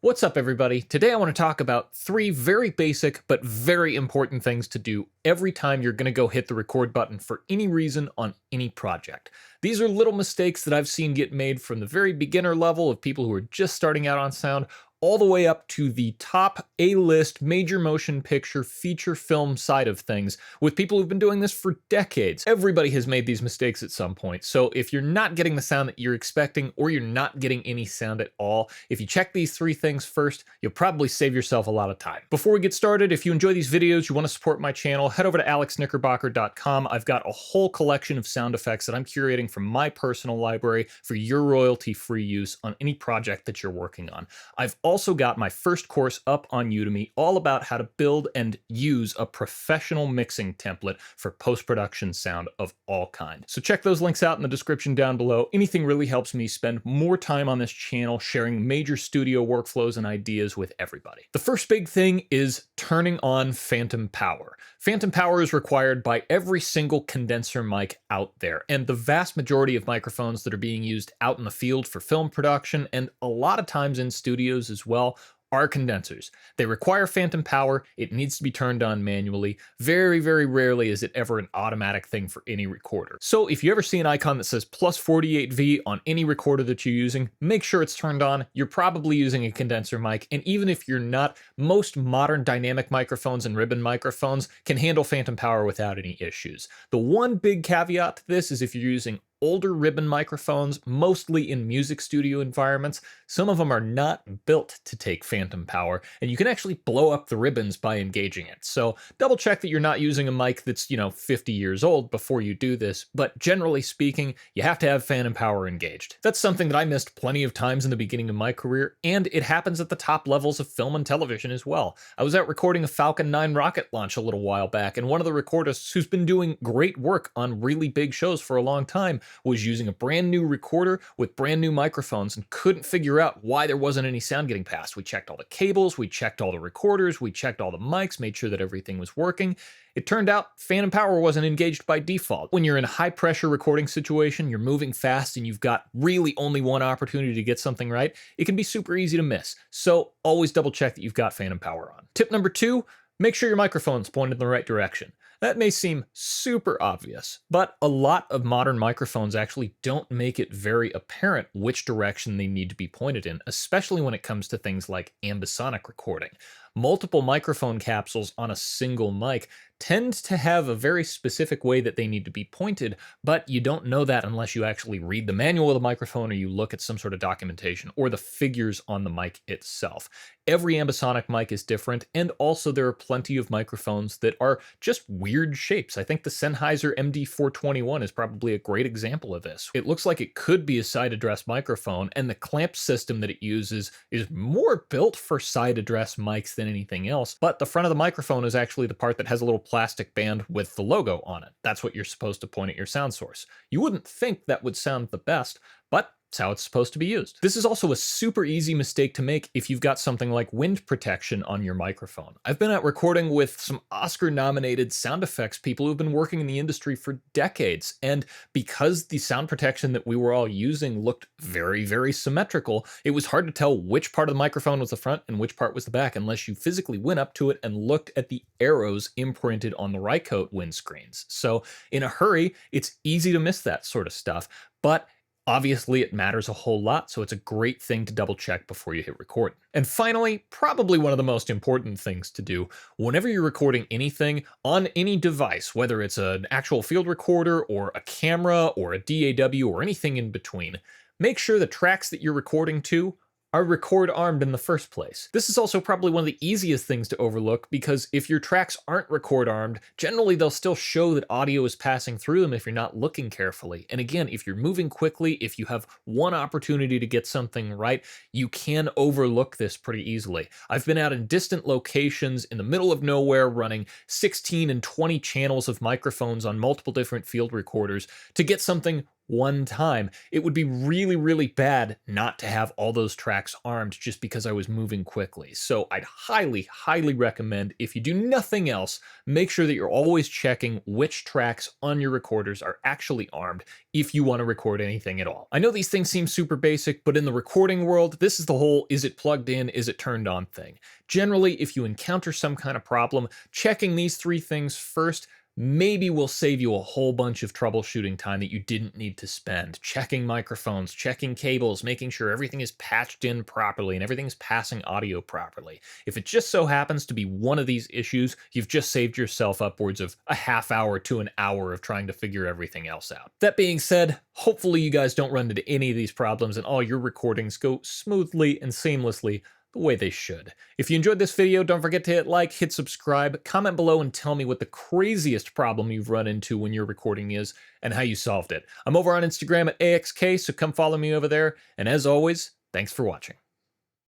What's up, everybody? Today I want to talk about three very basic but very important things to do every time you're going to go hit the record button for any reason on any project. These are little mistakes that I've seen get made from the very beginner level of people who are just starting out on sound all the way up to the top A-list major motion picture feature film side of things with people who've been doing this for decades. Everybody has made these mistakes at some point, so if you're not getting the sound that you're expecting or you're not getting any sound at all, if you check these three things first, you'll probably save yourself a lot of time. Before we get started, if you enjoy these videos, you want to support my channel, head over to alexknickerbocker.com. I've got a whole collection of sound effects that I'm curating from my personal library for your royalty-free use on any project that you're working on. I've also got my first course up on Udemy all about how to build and use a professional mixing template for post-production sound of all kinds. So check those links out in the description down below. Anything really helps me spend more time on this channel sharing major studio workflows and ideas with everybody. The first big thing is turning on phantom power. Phantom power is required by every single condenser mic out there, and the vast majority of microphones that are being used out in the field for film production, and a lot of times in studios as well, are condensers. They require phantom power. It needs to be turned on manually. Very, very rarely is it ever an automatic thing for any recorder. So if you ever see an icon that says plus 48V on any recorder that you're using, make sure it's turned on. You're probably using a condenser mic, and even if you're not, most modern dynamic microphones and ribbon microphones can handle phantom power without any issues. The one big caveat to this is if you're using older ribbon microphones, mostly in music studio environments, some of them are not built to take phantom power, and you can actually blow up the ribbons by engaging it. So double check that you're not using a mic that's, 50 years old before you do this, but generally speaking, you have to have phantom power engaged. That's something that I missed plenty of times in the beginning of my career, and it happens at the top levels of film and television as well. I was out recording a Falcon 9 rocket launch a little while back, and one of the recordists who's been doing great work on really big shows for a long time was using a brand new recorder with brand new microphones and couldn't figure out why there wasn't any sound getting passed. We checked all the cables, we checked all the recorders, we checked all the mics, made sure that everything was working. It turned out phantom power wasn't engaged by default. When you're in a high pressure recording situation, you're moving fast and you've got really only one opportunity to get something right, it can be super easy to miss. So always double check that you've got phantom power on. Tip number 2, make sure your microphone's pointed in the right direction. That may seem super obvious, but a lot of modern microphones actually don't make it very apparent which direction they need to be pointed in, especially when it comes to things like ambisonic recording. Multiple microphone capsules on a single mic tend to have a very specific way that they need to be pointed, but you don't know that unless you actually read the manual of the microphone or you look at some sort of documentation or the figures on the mic itself. Every ambisonic mic is different, and also there are plenty of microphones that are just weird shapes. I think the Sennheiser MD421 is probably a great example of this. It looks like it could be a side address microphone, and the clamp system that it uses is more built for side address mics than anything else, but the front of the microphone is actually the part that has a little plastic band with the logo on it. That's what you're supposed to point at your sound source. You wouldn't think that would sound the best, but it's how it's supposed to be used. This is also a super easy mistake to make if you've got something like wind protection on your microphone. I've been out recording with some Oscar-nominated sound effects people who've been working in the industry for decades, and because the sound protection that we were all using looked very, very symmetrical, it was hard to tell which part of the microphone was the front and which part was the back unless you physically went up to it and looked at the arrows imprinted on the Rycote windscreens. So in a hurry, it's easy to miss that sort of stuff, but obviously, it matters a whole lot, so it's a great thing to double check before you hit record. And finally, probably one of the most important things to do, whenever you're recording anything on any device, whether it's an actual field recorder or a camera or a DAW or anything in between, make sure the tracks that you're recording to are record armed in the first place. This is also probably one of the easiest things to overlook because if your tracks aren't record armed, generally they'll still show that audio is passing through them if you're not looking carefully. And again, if you're moving quickly, if you have one opportunity to get something right, you can overlook this pretty easily. I've been out in distant locations in the middle of nowhere running 16 and 20 channels of microphones on multiple different field recorders to get something one time. It would be really, really bad not to have all those tracks armed just because I was moving quickly. So I'd highly, highly recommend, if you do nothing else, make sure that you're always checking which tracks on your recorders are actually armed if you want to record anything at all. I know these things seem super basic, but in the recording world, this is the whole is it plugged in, is it turned on thing. Generally, if you encounter some kind of problem, checking these three things first maybe will save you a whole bunch of troubleshooting time that you didn't need to spend. Checking microphones, checking cables, making sure everything is patched in properly and everything's passing audio properly. If it just so happens to be one of these issues, you've just saved yourself upwards of a half hour to an hour of trying to figure everything else out. That being said, hopefully you guys don't run into any of these problems and all your recordings go smoothly and seamlessly the way they should. If you enjoyed this video, don't forget to hit like, hit subscribe, comment below and tell me what the craziest problem you've run into when you're recording is and how you solved it. I'm over on Instagram at AXK, so come follow me over there. And as always, thanks for watching.